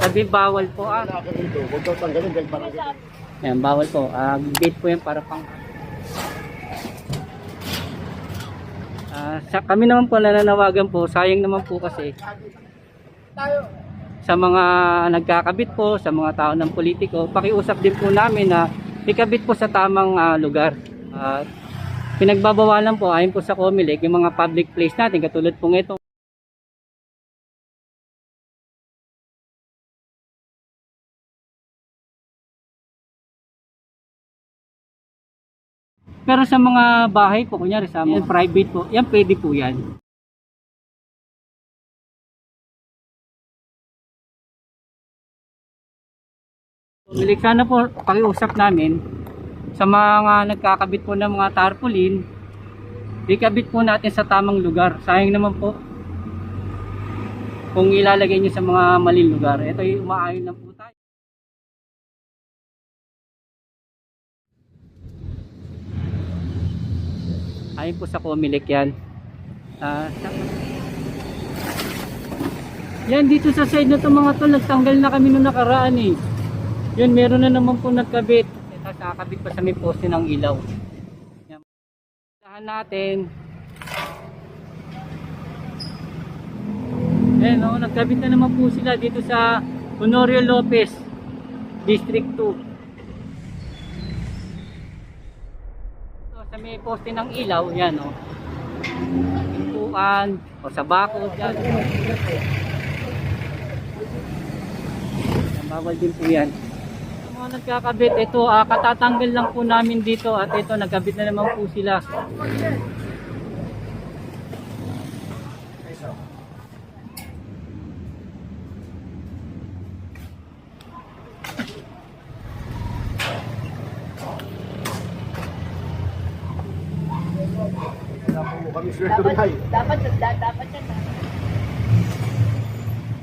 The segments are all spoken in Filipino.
Sabi bawal po ah. Huwag daw tanggalin dahil barangay. Ayan, bawal po. Gate po yan para pang... kami naman po nananawagan po. Sayang naman po kasi sa mga nagkakabit po, sa mga tao ng politiko, pakiusap din po namin na ikabit po sa tamang lugar. Pinagbabawalan po ayon po sa COMELEC yung mga public place natin katulad po ito. Pero sa mga bahay po, kunyari sa mga private po, yan pwede po yan. COMELEC, sana po pakiusap namin sa mga nagkakabit po ng mga tarpaulin, ikabit po natin sa tamang lugar. Sayang naman po kung ilalagay niyo sa mga maling lugar. Ito yung umaayon lang po tayo. Ayon po sa COMELEC yan. Yan dito sa side na to mga tol, nagtanggal na kami nung nakaraan eh. Yun, meron na naman po nagkabit. Ito, nakakabit pa sa may poste ng ilaw. Yan. Lahan natin. Ayan o, nagkabit na naman po sila dito sa Honorio Lopez, District 2. Sa may poste ng ilaw, yan o. Pintuan, o sa bako, yan. Bawal din po yan. Sa mga nagkakabit, ito, katatanggal lang po namin dito at ito, nagkabit na naman po sila. Dapat yan.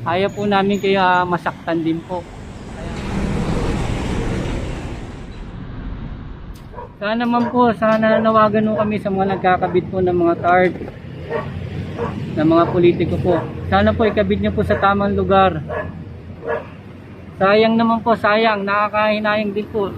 Ayaw po namin kaya masaktan din po. Sana naman po, sana nanawagan po kami sa mga nagkakabit po ng mga TARP, ng mga politiko po. Sana po ikabit niyo po sa tamang lugar. Sayang naman po, sayang, nakakahinayang din po.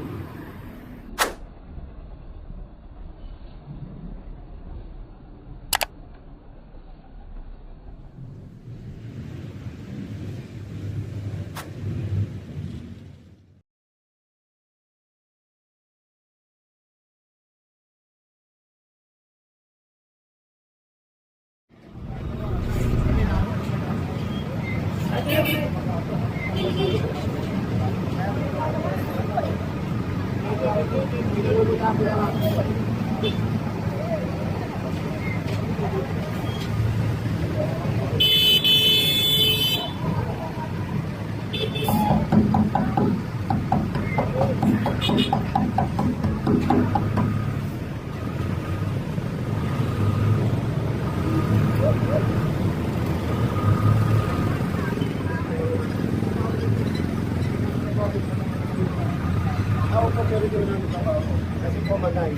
Ako po pero ito namin trabaho. Kasi po magay.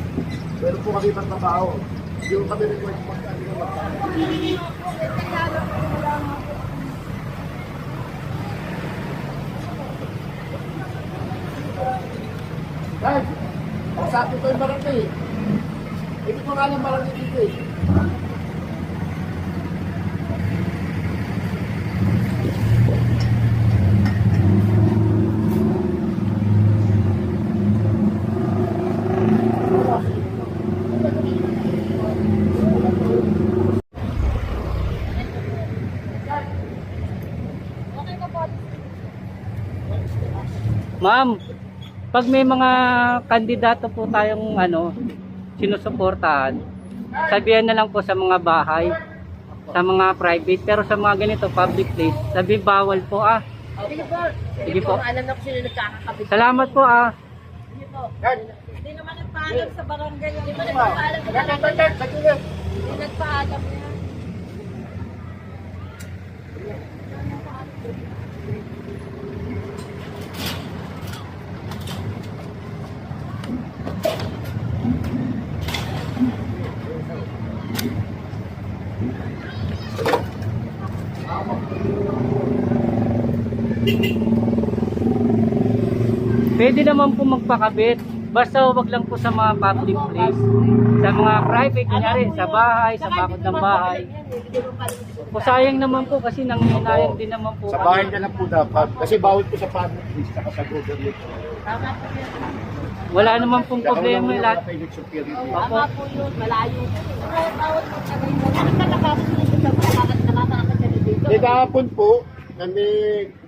Pero po kami pang trabaho. Hindi ko kami request magkano ng magkano. Guys, sakto ko yung barangay. Hindi ko nga lang barangay dito eh. Ma'am, pag may mga kandidato po tayong sinusuportahan, sabihan na lang po sa mga bahay, sa mga private, pero sa mga ganito public place, sabi bawal po ah. Sige po. Sige po. Alam na ko sino nagkakakabit. Salamat po ah. Sige po. Hindi naman nagpaalam sa barangay. Hindi naman nagpaalam sa barangay. Hindi nagpaalam yan. Pwede naman po magpakabit. Basta wag lang po sa mga public place. Sa mga private, kunyari sa bahay, sa bakod ng bahay. O sayang naman po kasi nanghihinayang din naman po. Sa bahay na lang po dapat. Kasi bawal po sa public place, saka sa government. Wala naman pong problema lahat. Tama po yun, malayo. Bawat magkagay mo. Nakakasunod sa nakakakasya dito. Eh, kahapon po, kami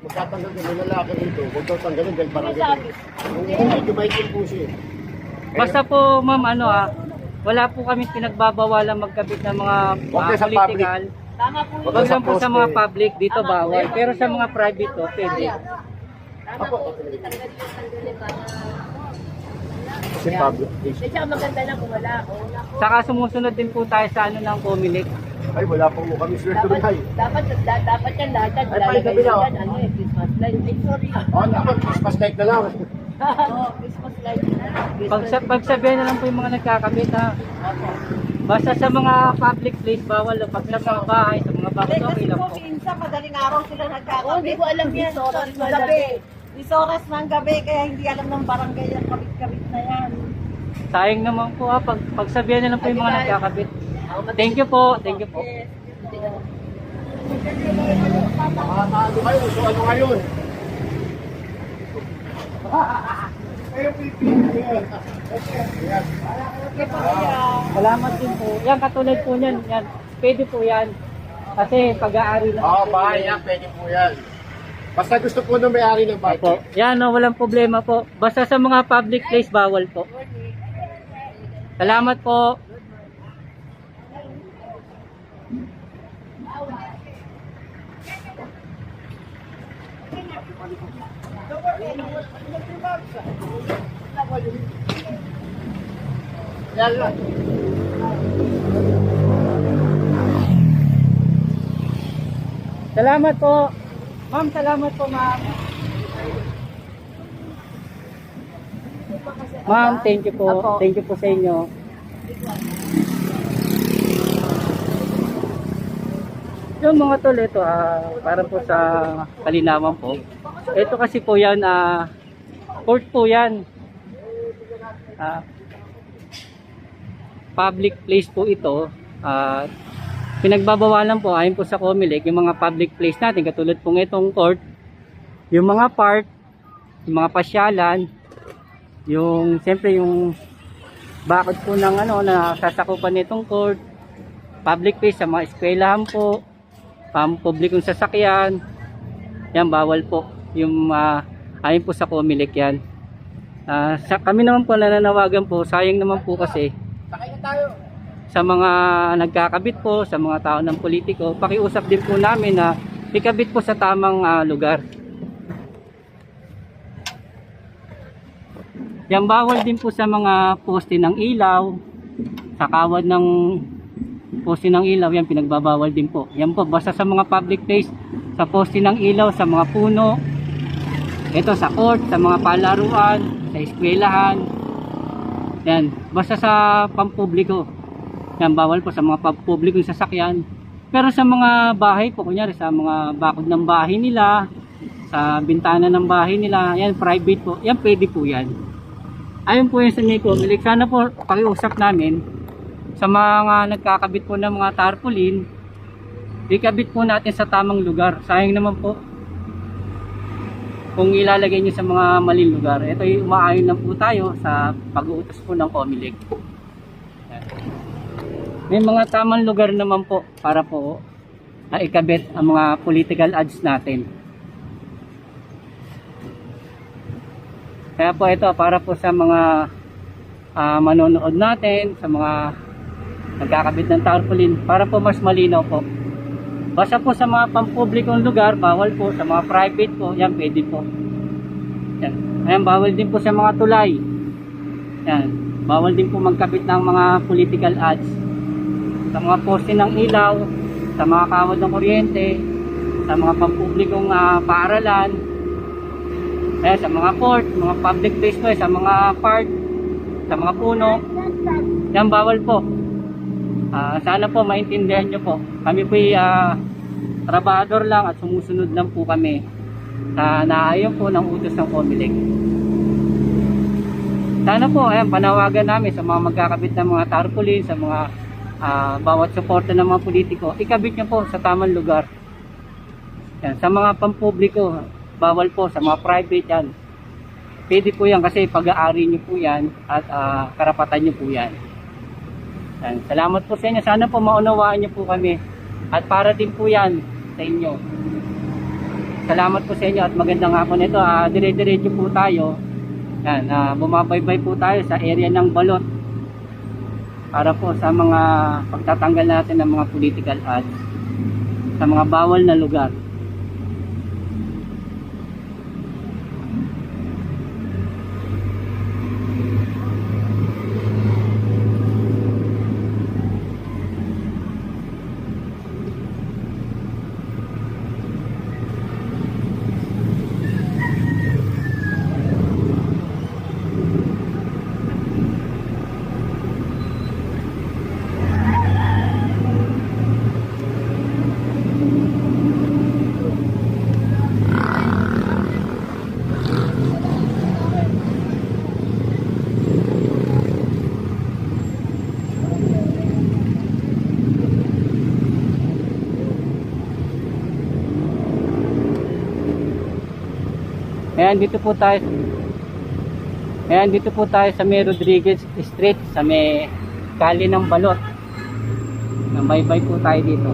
magtatanggal ng lalaki dito. Huwag daw tanggalin dahil parang Sinasabi. gano'n. Medyo maitin po siya. Basta po ma'am wala po kami pinagbabawalan magkabit ng mga Okay, sa political. Tama po yun. Wag lang po sa mga poste. public dito bawal. Pero sa mga private to, pwede. Tama po. Tanggalin para... Kasi public place. Kasi ang maganda na kung wala. Saka sumusunod din po tayo sa ng Comelec. Ay, wala po mo kami swerte Dapat, ay. dapat yan lahat yan. Ay, Lalagay paligabi na, yan, ano eh, Christmas light. Ay, sorry. Oh, dapat Christmas light na lang. Christmas light na. Pagsabihan na lang po yung mga nagkakabit ha. Basta sa mga public place bawal. Pag sa mga bahay, sa mga bakod, okay lang po. minsan madaling araw sila nagkakabit. Hindi ko alam yan. Oras ng gabi. Is oras ng gabi, kaya hindi alam ng barangay yan. Kabit-kabit na yan. Sayang naman po ha. Pagsabihan na lang po yung mga nagkakabit. Thank you po. Thank you po. Ano kayo? So ano ngayon? Salamat din po. Yan, katulad po niyan. Yan. Pwede po yan. Kasi pag-aari na. Oo, bahay yan. Pwede po yan. Basta gusto po ng may-ari ng bahay. Po. Yan, walang problema po. Basta sa mga public place, bawal po. Salamat po. Yan lang. Salamat po. Ma'am, salamat po, ma'am. Ma'am, thank you po. Thank you po sa inyo. Yung mga tol, ito, para po sa kalinawan po. Ito kasi po yan, court po yan. Public place po ito. Pinagbabawalan po ayon po sa Comelec yung mga public place natin katulad po itong court, yung mga park, yung mga pasyalan, yung siyempre yung bakod po ng na sasakupan nitong court, public place sa mga eskwelahan po, pampublikong sasakyan, yan bawal po yung ayon po sa Comelec yan. Kami naman po nananawagan po, sayang naman po kasi sa mga nagkakabit po, sa mga tao ng politiko, pakiusap din po namin na ikabit po sa tamang lugar. Yan bawal din po sa mga poste ng ilaw, sa kawad ng poste ng ilaw, yan pinagbabawal din po. Yan po, basta sa mga public place, sa poste ng ilaw, sa mga puno, ito sa court, sa mga palaruan, sa eskwelahan, yan, basta sa pampubliko. Yan, bawal po sa mga publikong sasakyan. Pero sa mga bahay po, kunyari sa mga bakod ng bahay nila, sa bintana ng bahay nila, yan, private po, yan, pwede po yan. Ayun po yung sa Comelec. Sana po, pakiusap namin, sa mga nagkakabit po ng mga tarpaulin, ikabit po natin sa tamang lugar. Sayang naman po, kung ilalagay nyo sa mga maling lugar. Ito yung umaayon lang po tayo sa pag-uutos po ng Comelec. Yan. May mga tamang lugar naman po para po ikabit ang mga political ads natin. Kaya po ito para po sa mga manonood natin, sa mga nagkakabit ng tarpaulin, para po mas malinaw po. Basta po sa mga pampublikong lugar, bawal po. Sa mga private po, yan pwede po. Yan. Ayan, bawal din po sa mga tulay. Yan. Bawal din po magkabit ng mga political ads. Sa mga poste ng ilaw, sa mga kawad ng kuryente, sa mga pampublikong paaralan, sa mga port, mga public place po, sa mga park, sa mga puno, yan bawal po. Sana po maintindihan nyo po. Kami po trabahador lang at sumusunod lang po kami sa naayon po ng utos ng COMELEC. Sana po, ayan, panawagan namin sa mga magkakabit ng mga tarpaulin, sa mga bawat suporta ng mga politiko, ikabit nyo po sa tamang lugar. Yan, sa mga pampubliko, bawal po, sa mga private yan. Pwede po yan kasi pag-aari nyo po yan at karapatan nyo po yan. Yan. Salamat po sa inyo. Sana po maunawaan nyo po kami. At para din po yan sa inyo. Salamat po sa inyo at magandang hapon ito. Dire-diretso po tayo. Yan, bumabaybay po tayo sa area ng Balot. Para po sa mga pagtatanggal natin ng mga political ads sa mga bawal na lugar. Ayan, dito po tayo sa may Rodriguez Street, sa may kali ng Balot. Nambaybay po tayo dito.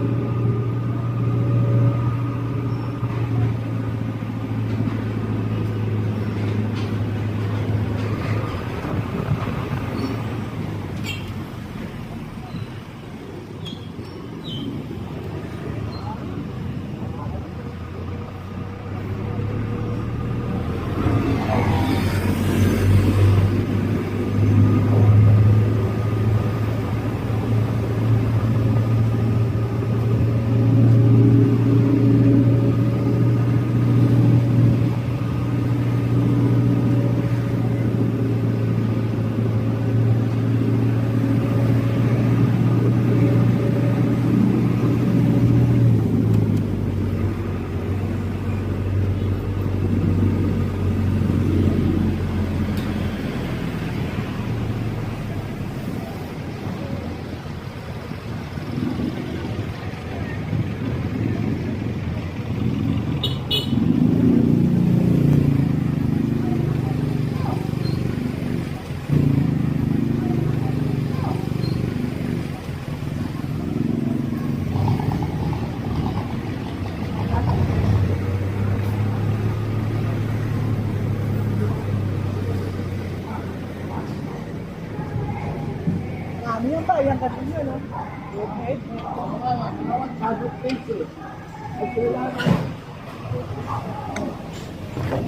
Kami yung bayan ka din yun, no?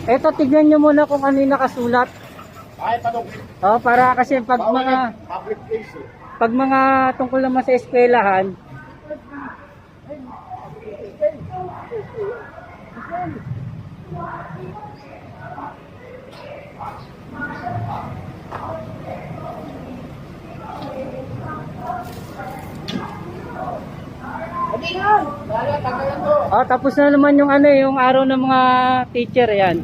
Eto, tignan nyo muna kung ano yung nakasulat. Ay, tanong. Para kasi pag mga Public place eh. pag mga tungkol naman sa eskwelahan, tapos na naman yung ano, yung araw ng mga teacher, yan.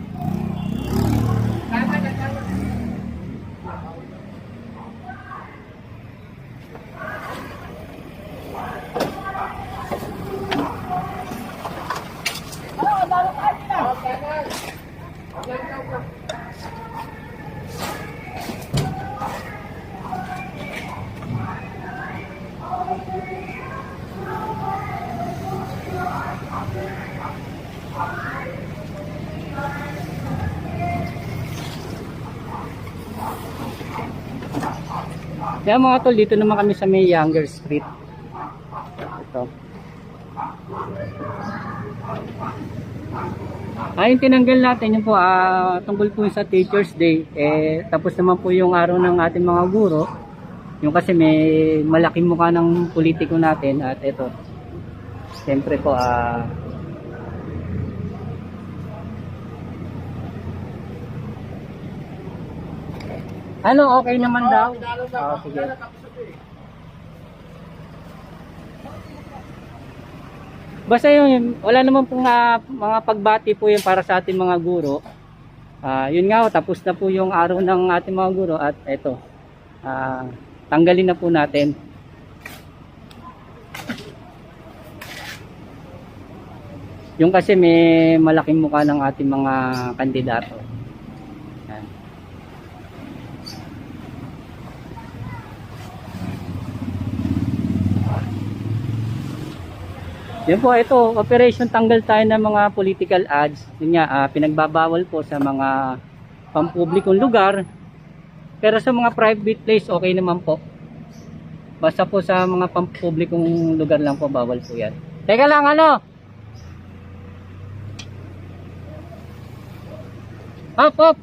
Kaya mga tol, dito naman kami sa may Younger Street. Ito. Yung tinanggal natin yun po, tungkol po sa Teachers Day. Tapos naman po yung araw ng ating mga guro. Yung kasi may malaking mukha ng politiko natin. At ito, siyempre po, okay naman daw? Sige. Basta yun, wala naman pong mga pagbati po yun para sa ating mga guro. Yun nga, tapos na po yung araw ng ating mga guro at eto, tanggalin na po natin. Yung kasi may malaking mukha ng ating mga kandidato. Yan. Yan po, ito, operation tanggal tayo ng mga political ads. Yun nga, pinagbabawal po sa mga pampublikong lugar. Pero sa mga private place, okay naman po. Basta po sa mga pampublikong lugar lang po, bawal po yan. Teka lang, ano? Hop, hop!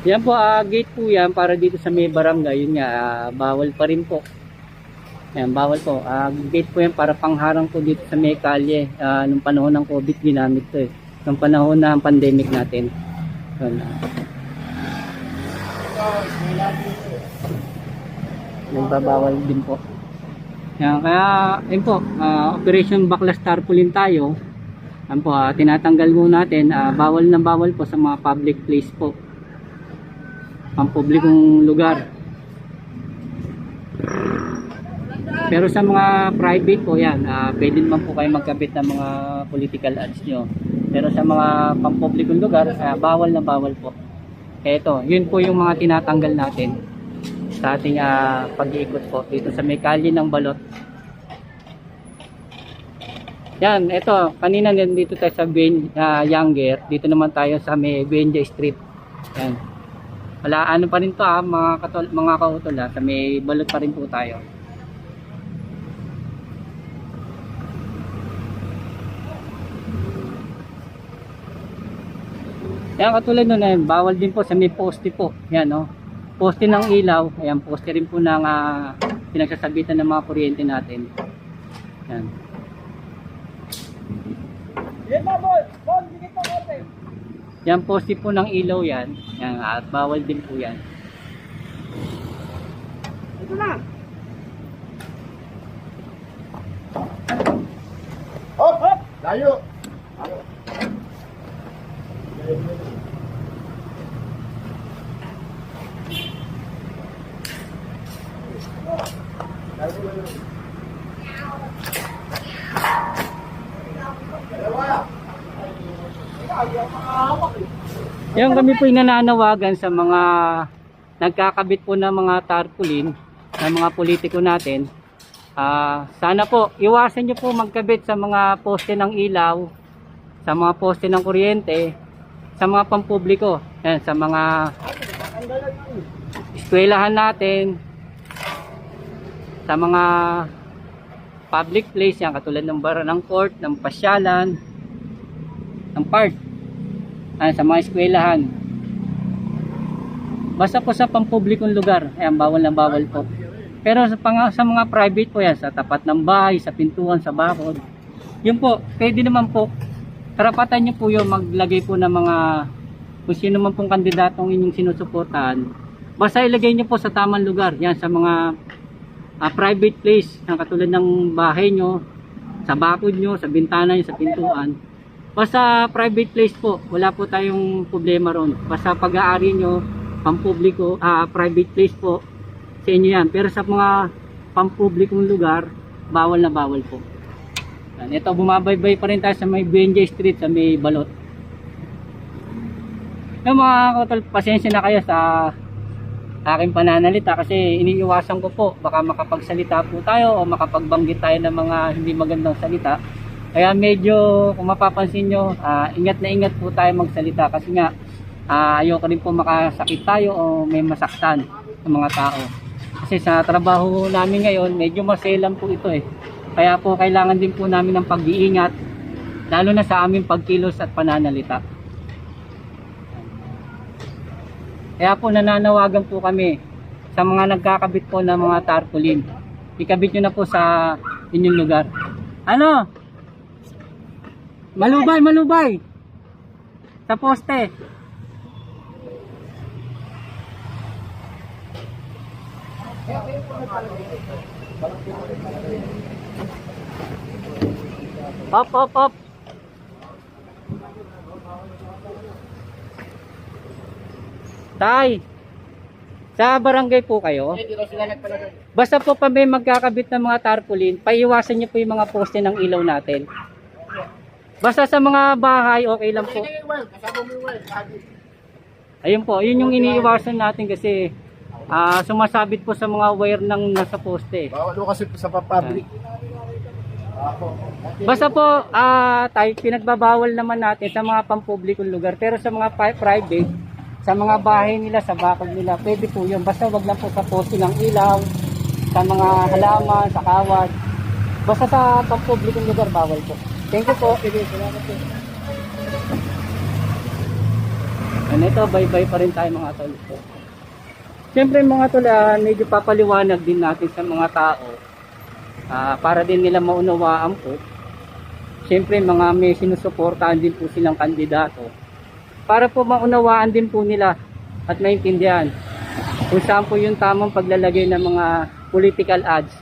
Yan po, gate po yan para dito sa may barangay. Yun nga, bawal pa rin po. Yan, bawal po. Gate po yan para pangharang po dito sa may kalye. Nung panahon ng COVID, ginamit to eh. Nung panahon ng pandemic natin. Yun. Nagbabawal din po. Yan, kaya, yun po, Operation Baklas Tarpaulin tayo. Yan po, tinatanggal po natin. Bawal na bawal po sa mga public place po. Pampublikong lugar. Pero sa mga private po yan, pwede naman po kayo magkabit ng mga political ads nyo. Pero sa mga pampublikong lugar, bawal na bawal po. Kaya ito, yun po yung mga tinatanggal natin sa ating pag-iikot po dito sa may kalye ng Balot. Yan, ito, kanina dito tayo sa Younger, dito naman tayo sa may Benja Street. Yan. Wala, ano pa rin to mga kautol sa may Balot pa rin po tayo. Yan, katulad nun, bawal din po sa may poste po. Yan, no? Poste ng ilaw, ayan, poste rin po ng pinagsasabitan ng mga kuryente natin. Yan. Yan, poste po ng ilaw yan. Yan, at bawal din po yan. Ito na! Hop! Hop! Layo! Yan, kami po nananawagan sa mga nagkakabit po ng mga tarpaulin ng mga politiko natin. Sana po iwasan nyo po magkabit sa mga poste ng ilaw, sa mga poste ng kuryente, sa mga pampubliko, yan, sa mga eskwelahan natin, sa mga public place, yan, katulad ng ng court, ng pasyalan, ng park, sa mga eskwelahan. Basta po sa pampublikong lugar, ayan, bawal na bawal po. Pero sa mga private po yan, sa tapat ng bahay, sa pintuan, sa bakod, yun po, pwede naman po, karapatan nyo po yun, maglagay po ng mga, kung sino man pong kandidatong inyong sinusuportahan, basta ilagay nyo po sa tamang lugar, yan, sa mga private place, katulad ng bahay nyo, sa bakod nyo, sa bintana nyo, sa pintuan. Basta private place po, wala po tayong problema ron. Basta pag-aari nyo, pampubliko, private place po, sa inyo yan. Pero sa mga pampublikong lugar, bawal na bawal po. Yan, ito, bumabaybay pa rin tayo sa may BNJ Street, sa may Balot. Yung mga katol, pasensya na kayo sa aking pananalita kasi iniiwasan ko po baka makapagsalita po tayo o makapagbanggit tayo ng mga hindi magandang salita. Kaya medyo kung mapapansin nyo, ingat na ingat po tayo magsalita kasi nga ayoko rin po makasakit tayo o may masaktan ng mga tao. Kasi sa trabaho namin ngayon, medyo maselan po ito eh. Kaya po kailangan din po namin ng pag-iingat lalo na sa aming pagkilos at pananalita. Kaya po nananawagan po kami sa mga nagkakabit po ng mga tarpaulin. Ikabit nyo na po sa inyong lugar. Ano? Malubay, malubay! Sa poste. Up, up, up! Tay, sa barangay po kayo? Basta po pa may magkakabit ng mga tarpaulin, paiwasan niyo po yung mga poste ng ilaw natin. Basta sa mga bahay, okay lang po. Ayun po, yun yung iniiwasan natin kasi sumasabit po sa mga wire ng nasa poste. Bawal kasi sa public. Basta po, tayo, pinagbabawal naman natin sa mga pampublikong lugar. Pero sa mga private, sa mga bahay nila, sa bakod nila, pwede po yun. Basta wag lang po sa poste ng ilaw, sa mga halaman, sa kawad. Basta sa pampublikong lugar, bawal po. Thank you po. Salamat po. And ito, bye-bye pa rin tayo mga tol. Siyempre mga tol, medyo papaliwanag din natin sa mga tao para din nila maunawaan po. Siyempre mga may sinusuportahan din po silang kandidato. Para po maunawaan din po nila at maintindihan kung saan po yung tamang paglalagay ng mga political ads.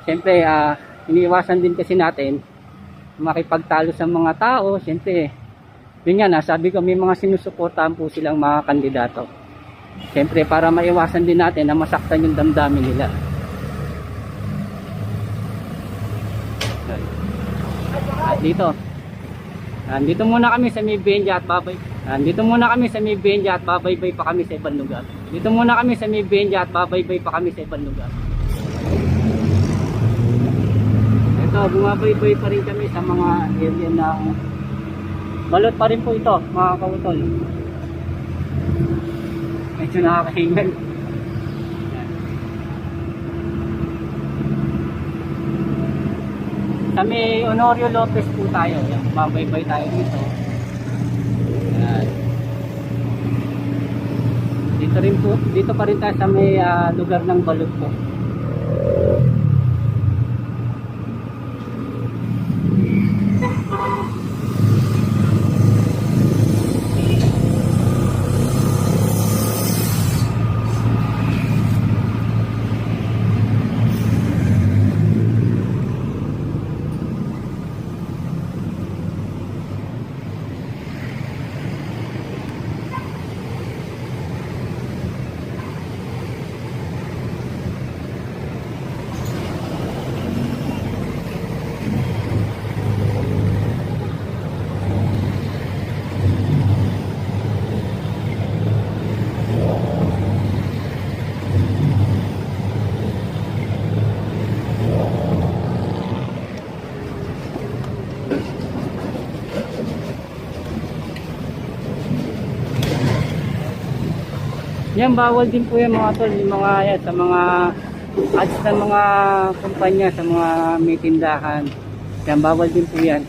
Siyempre, iniiwasan din kasi natin makipagtalo sa mga tao. Siyempre, yun nga, nasabi ko may mga sinusuportahan po silang mga kandidato. Siyempre, para maiwasan din natin na masaktan yung damdamin nila. At dito muna kami sa may Benja at babay. Dito muna kami sa may Benja at babaybay pa kami sa ibang lugar. Dito muna kami sa may Benja at babaybay pa kami sa ibang lugar. Ito, bumabaybay pa rin kami sa mga area na Balot pa rin po ito, mga kautol. Medyo nakakahingal. Sa may Honorio Lopez po tayo. Yan, babaybay tayo dito. Yan. Dito pa rin tayo sa may lugar ng Balot po. Yan, bawal din po yan mga tol, yung mga yan, sa mga ads ng mga kumpanya, sa mga may tindahan. Yan, bawal din po yan.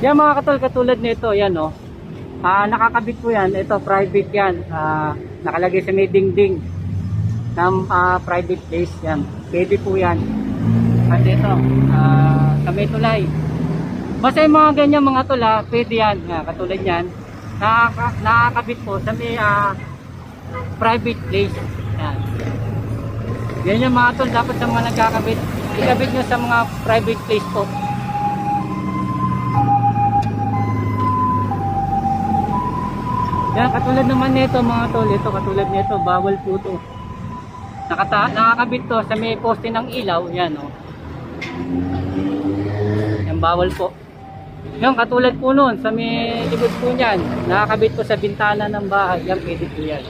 Yan mga katol, katulad nito, yan o. Nakakabit po yan, ito private yan. Nakalagay sa may dingding ng private place yan. Pwede po yan. At ito, sa may tulay. Basta yung mga ganyan mga tol, pwede yan. Katulad yan. Nakakabit po sa may private place. Yan. Yan yung mga tol, dapat sa mga nagkakabit. Ikabit nyo sa mga private place po. Yan, katulad naman nito mga tol, ito katulad nito, bawal po to. Nakakabit to sa may poste ng ilaw, yan oh. Yan, bawal po. Yan, katulad po nun, sa may likod po niyan, nakakabit po sa bintana ng bahay, yan, pwede po yan.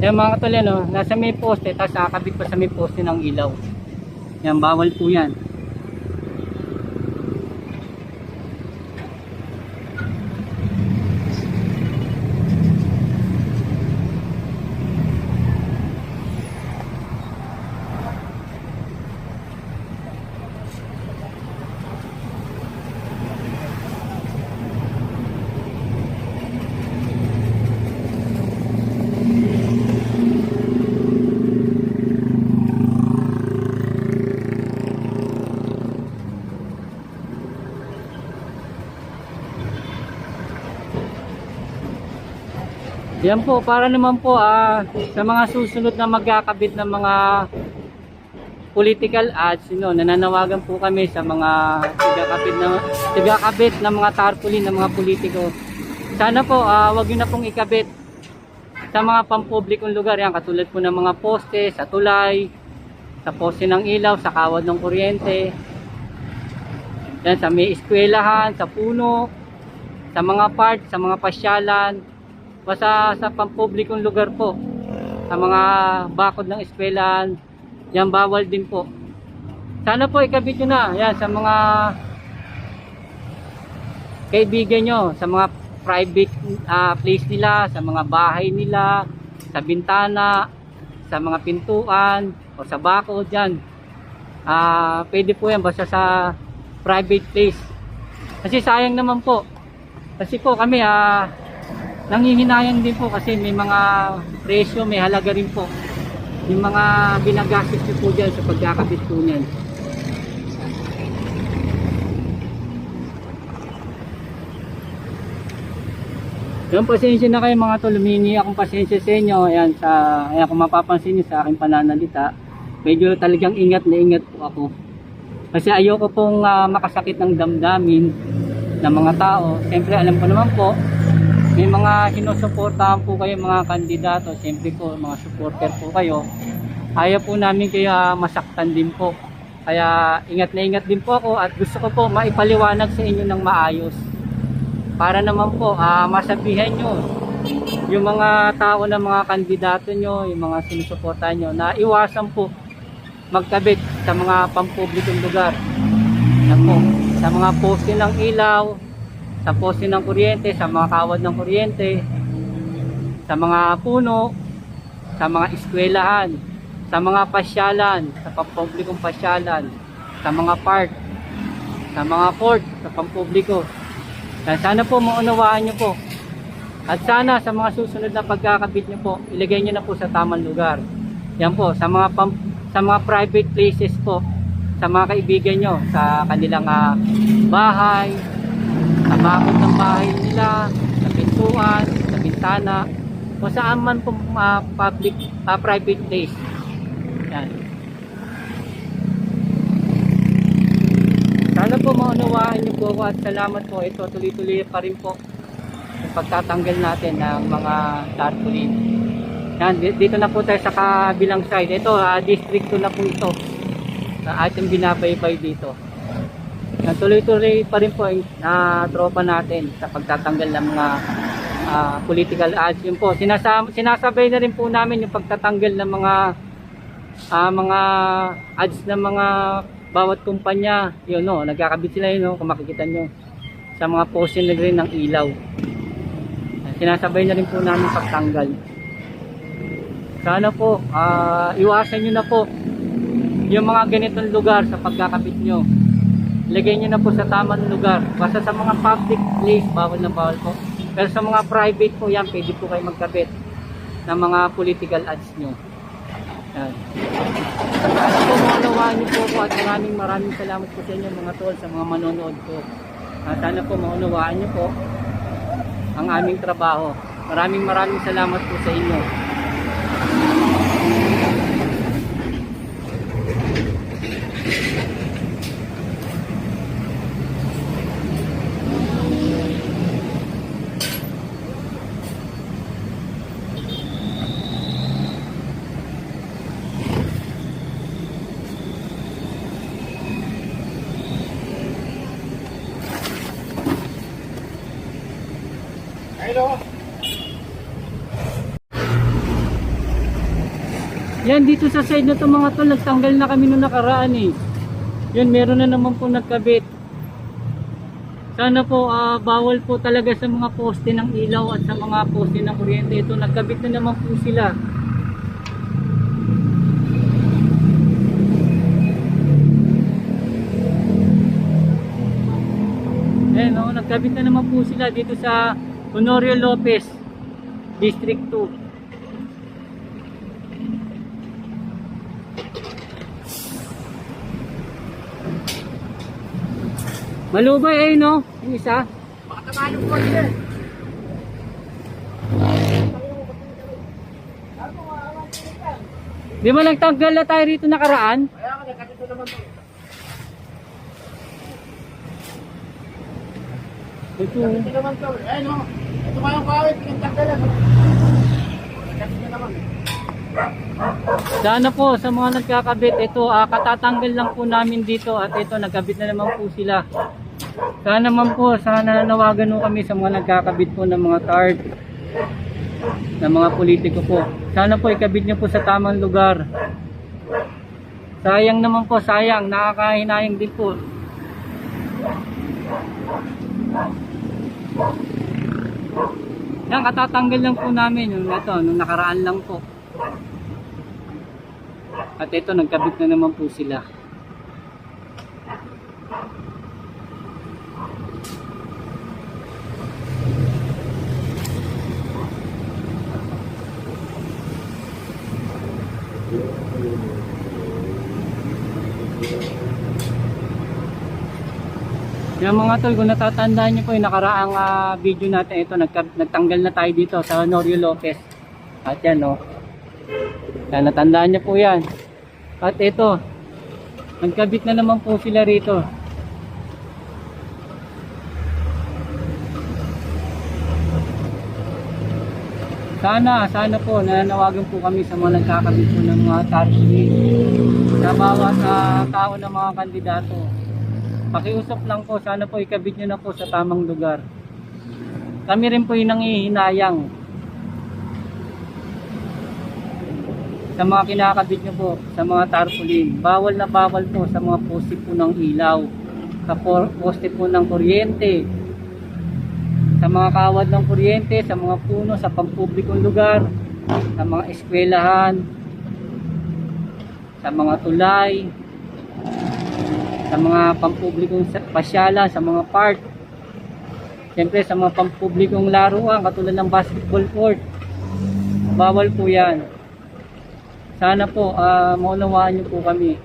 Yan mga katol yan oh, nasa may poste, tapos nakakabit pa sa may poste ng ilaw. Yan, bawal po yan. Yan po, para naman po sa mga susunod na magkakabit ng mga political ads, nananawagan po kami sa mga tigakabit ng mga tarpaulin ng mga politiko. Sana po, wag nyo na pong ikabit sa mga pampublikong lugar. Yan, katulad po ng mga poste, sa tulay, sa poste ng ilaw, sa kawad ng kuryente. Yan, sa may eskwelahan, sa puno, sa mga park, sa mga pasyalan. Basta sa pampublikong lugar po, sa mga bakod ng eskwelahan, yan bawal din po. Sana po ikabit nyo na yan sa mga kaibigan nyo, sa mga private place nila, sa mga bahay nila, sa bintana, sa mga pintuan o sa bakod yan. Pwede po yan basta sa private place. Kasi sayang naman po. Kasi po kami nanghihinayang din po kasi may mga presyo, may halaga rin po yung mga binagastos nyo po dyan sa pagkakabit po niyan. Yung pasensya na kayo mga tol, humingi akong pasensya sa inyo. Ayan, kung mapapansin nyo sa aking pananalita, medyo talagang ingat na ingat po ako kasi ayoko pong makasakit ng damdamin ng mga tao. Siyempre alam ko naman po may mga sinusuportahan po kayo mga kandidato, siyempre po mga supporter po kayo. Ayaw po namin kaya masaktan din po. Kaya ingat na ingat din po ako at gusto ko po maipaliwanag sa inyo ng maayos. Para naman po masabihan nyo yung mga tao ng mga kandidato nyo, yung mga sinusuportahan nyo, na iwasan po magkabit sa mga pampublikong lugar. Sa mga poste ng ilaw, sa poste ng kuryente, sa mga kawad ng kuryente, sa mga puno, sa mga eskwelahan, sa mga pasyalan, sa pampublikong pasyalan, sa mga park, sa mga court, sa pampubliko. Sana po maunawaan nyo po. At sana sa mga susunod na pagkakabit nyo po, ilagay nyo na po sa tamang lugar. Yan po, sa mga private places po, sa mga kaibigan nyo, sa kanilang bahay, sa bakod ng bahay nila, sa pintuan, sa bintana, o saan man po private place. Yan. Sana po maunawaan niyo po ako at salamat po. Ito tuloy-tuloy pa rin po ang pagtatanggal natin ng mga tarpaulin. Yan, dito na po tayo sa kabilang side. Ito, district 2 na po ito. Ating binabaybay dito. Tuloy-tuloy pa rin po ang tropa natin sa pagtatanggal ng mga political ads. Yun po, sinasabay na rin po namin yung pagtatanggal ng mga ads ng mga bawat kumpanya. Yun nagkakabit sila yun kung makikita nyo sa mga poste na rin ng ilaw. Sinasabay na rin po namin pagtanggal. Sana po iwasan nyo na po yung mga ganitong lugar sa pagkakabit nyo. Lagay nyo na po sa tamang lugar. Basta sa mga public place, bawal na bawal po. Pero sa mga private po yan, pwede po kayo magkabit ng mga political ads nyo. Yan. Sana po maunawaan niyo po ako at maraming salamat po sa inyo mga tol, sa mga manonood po. Sana po maunawaan niyo po ang aming trabaho. Maraming salamat po sa inyo. Yan, dito sa side na to mga tol, nagtanggal na kami nung nakaraan eh. Yun, meron na naman po nagkabit. Sana po bawal po talaga sa mga poste ng ilaw at sa mga poste ng kuryente. Ito, nagkabit na naman po sila. Ayan o, nagkabit na naman po sila dito sa Honorio Lopez, District 2. Malubay ay no, yung isa. Baka tamaan yung kotse eh. Di ba nagtanggal na tayo rito nakaraan? Kaya ka, nagkatito naman to. Ito. Nagkatito naman to. Ayun o. Ito nga yung kawit, pinagtanggalan. Nagkatito naman. Sana po sa mga nagkakabit, ito katatanggal lang po namin dito at ito nagkabit na naman po sila. Sana naman po, sana nanawagan po kami sa mga nagkakabit po ng mga card ng mga politiko po. Sana po ikabit nyo po sa tamang lugar. Sayang naman po, sayang, nakakahinayang din po. Yan, katatanggal lang po namin yung ito, nung nakaraan lang po. At ito, nagkabit na naman po sila. Yung mga tol, kung natatandaan nyo po yung nakaraang video natin, ito, nagtanggal na tayo dito sa Honorio Lopez. At yan, no. Yan, natandaan nyo po yan. At ito, nagkabit na naman po sila rito. Sana po, nananawagan po kami sa mga nagkakabit po ng mga tarpaulin sa bawat tao ng mga kandidato. Pakiusap lang po, sana po ikabit nyo na po sa tamang lugar. Kami rin po yung nangihinayang sa mga kinakabit nyo po, sa mga tarpaulin. Bawal na bawal po sa mga poste po ng ilaw, sa poste po ng kuryente, sa mga kawad ng kuryente, sa mga puno, sa pampublikong lugar, sa mga eskwelahan, sa mga tulay, sa mga pampublikong pasyala, sa mga park, siyempre sa mga pampublikong laruan katulad ng basketball court. Bawal po yan. Sana po maunawaan niyo po kami.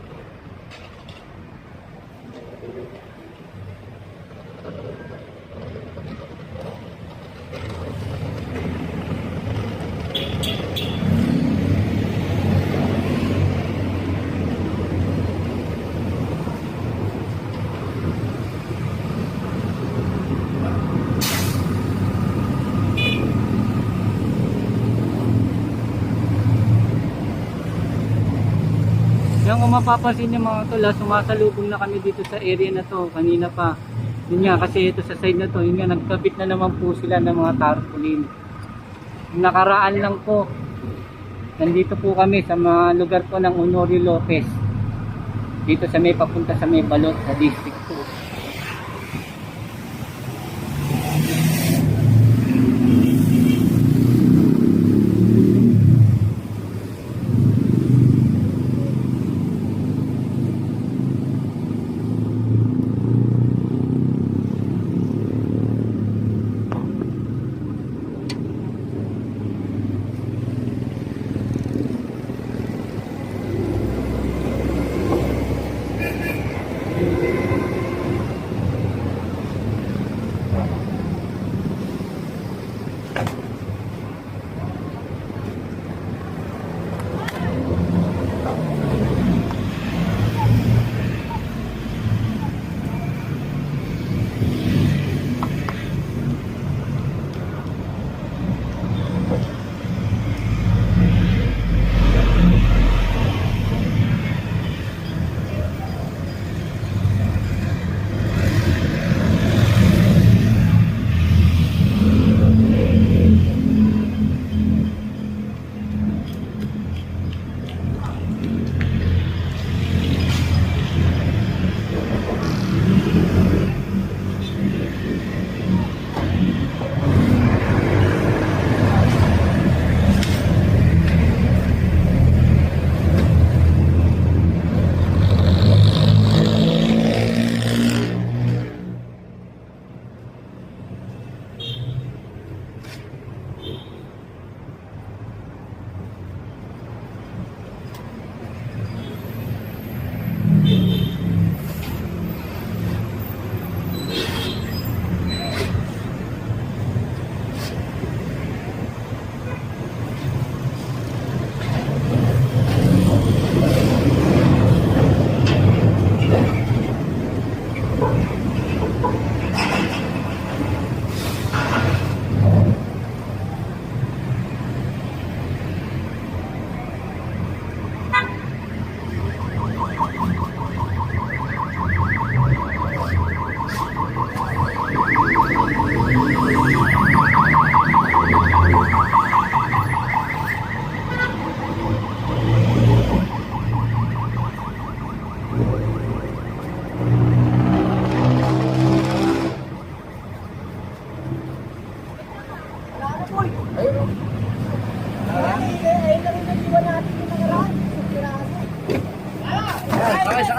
Yan, kung mapapansin niyo mga tol, sumasalubong na kami dito sa area na to kanina pa. Yun nga, kasi ito sa side na to, yun nga, nagkabit na naman po sila ng mga tarpaulin. Nakaraan lang po, nandito po kami sa mga lugar po ng Honorio Lopez, dito sa may papunta sa may Balot sa District 2.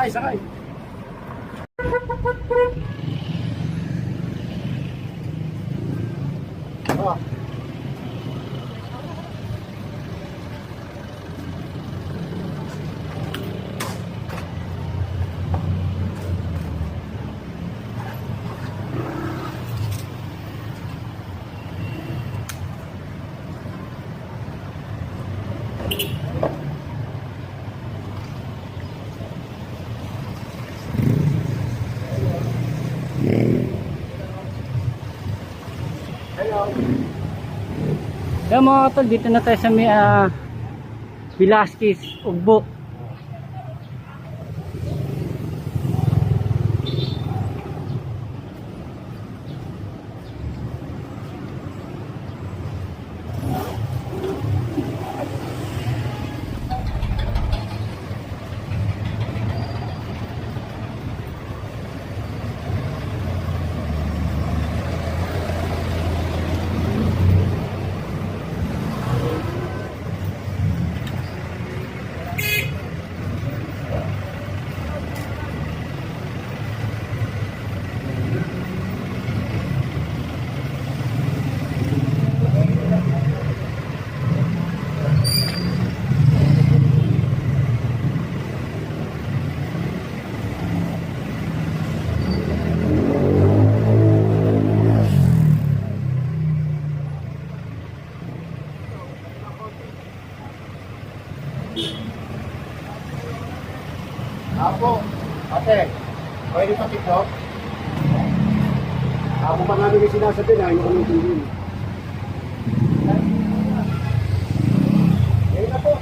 Sakay, sakay. Ah. Kaya mga tol, dito na tayo sa may Velasquez, Ugbo. Apo, ate, pwede pa TikTok? Ako pa namin yung sinasabi na ayaw ko ng TV. Ngayon na po.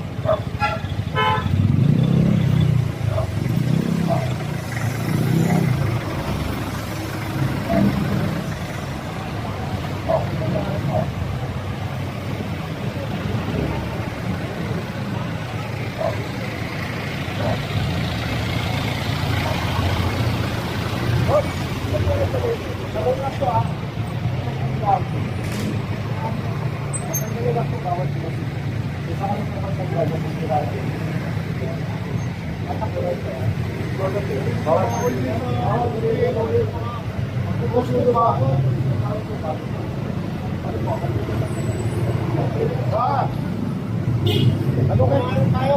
Ano kayo tayo?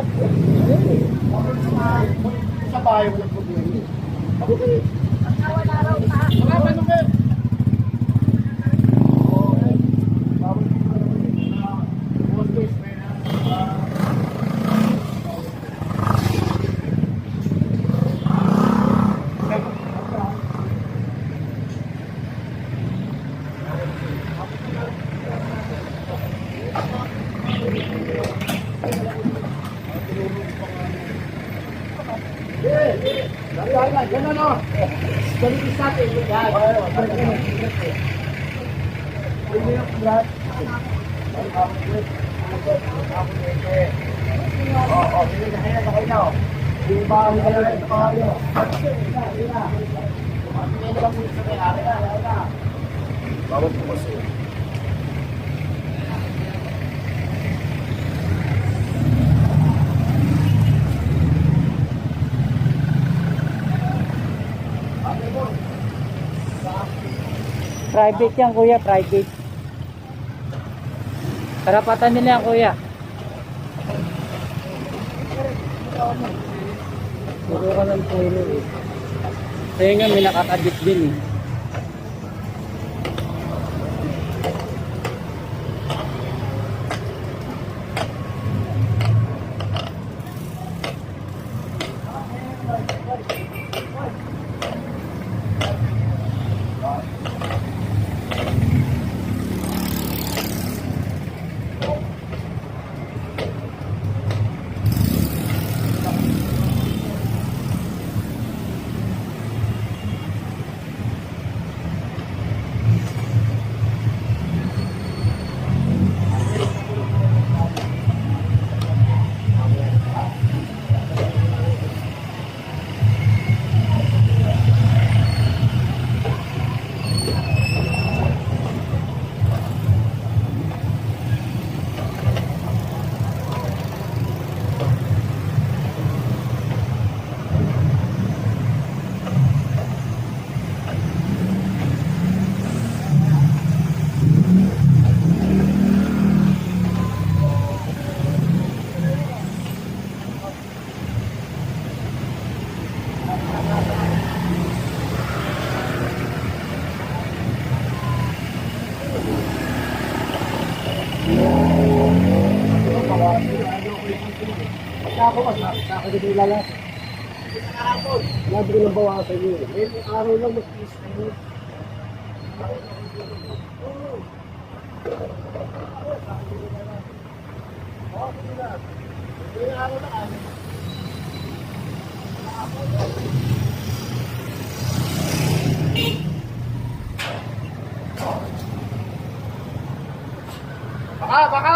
Sa bahay walang problema. Ganun o. Ganun sa atin. Yan. Bawat pumas eh. Private yan kuya, private. Karapatan nila yan kuya. Puro ka ng puno eh. Kaya nga may nakakabit din eh. Ako mas ako dito lalas. Labi ko ng bawasan yun. May araw lang mag-is kayo. Baka!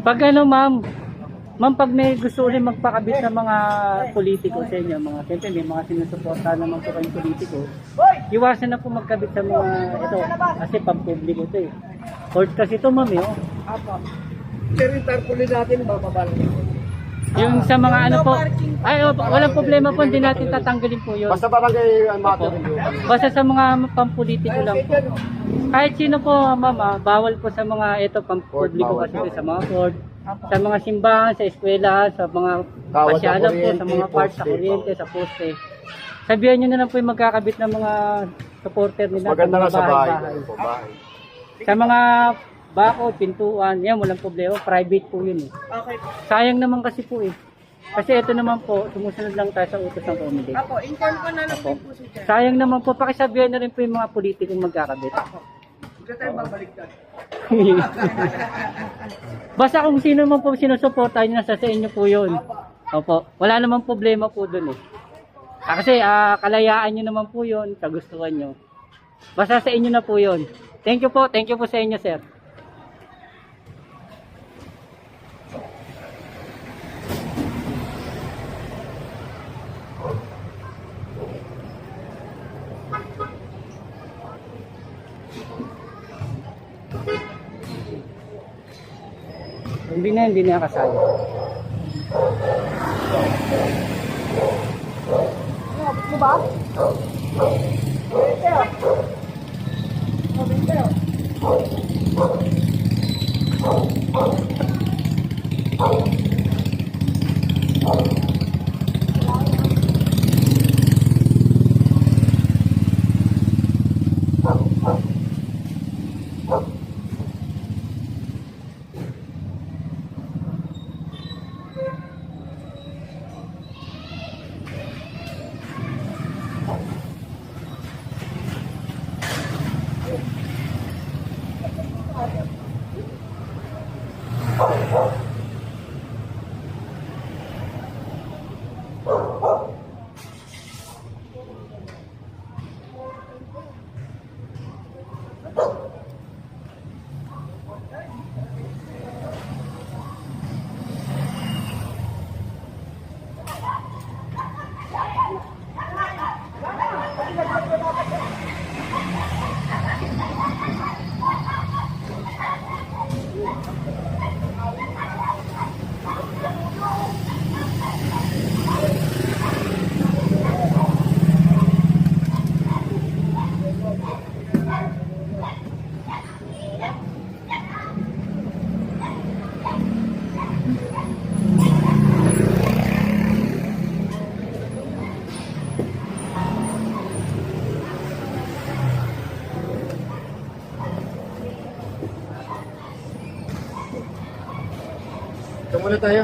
Pag ano ma'am, pag may gusto ulit magpakabit sa mga politiko sa inyo, mga siyempre may mga sinusuporta naman po kayong politiko, iwasan na po magkabit sa mga ito, kasi pampubliko ito eh. Court kasi ito ma'am eh, oh. Apa. Pero yung tarpaulin natin, bababal. Yung sa mga ano po, ay oh, walang problema po, hindi natin tatanggalin po yun. Basta barangay matter. Basta sa mga pampolitiko lang po. Kahit sino po ma'am, bawal po sa mga ito pampubliko kasi ito, sa mga court, sa mga simbahan, sa eskwela, sa mga Bawal sa pasyalan po, sa kuryente, mga parts, sa poste, kuryente, sa poste. Sabihan nyo na lang po yung magkakabit ng mga supporter nila. Maganda na sa bahay. bahay. Sa mga bako, pintuan, yan, walang problema. Private po yun eh. Okay. Sayang naman kasi po eh. Kasi ito naman po, sumusunod lang tayo sa utos ng comedy. Apo, inform ko na lang din po si Jen. Sayang naman po, pakisabihan na rin po yung mga politikong magkakabit. Hindi tayo babaliktad. Basta kung sino man po sinusuportahan nyo, nasa sa inyo po yun. Opo, wala naman problema po dun eh. Kasi kalayaan nyo naman po yun, kagustuhan nyo. Basta sa inyo na po yun. Thank you po sa inyo, sir. Hindi na kasali. Ano ba? Ito muna tayo.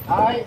Hi.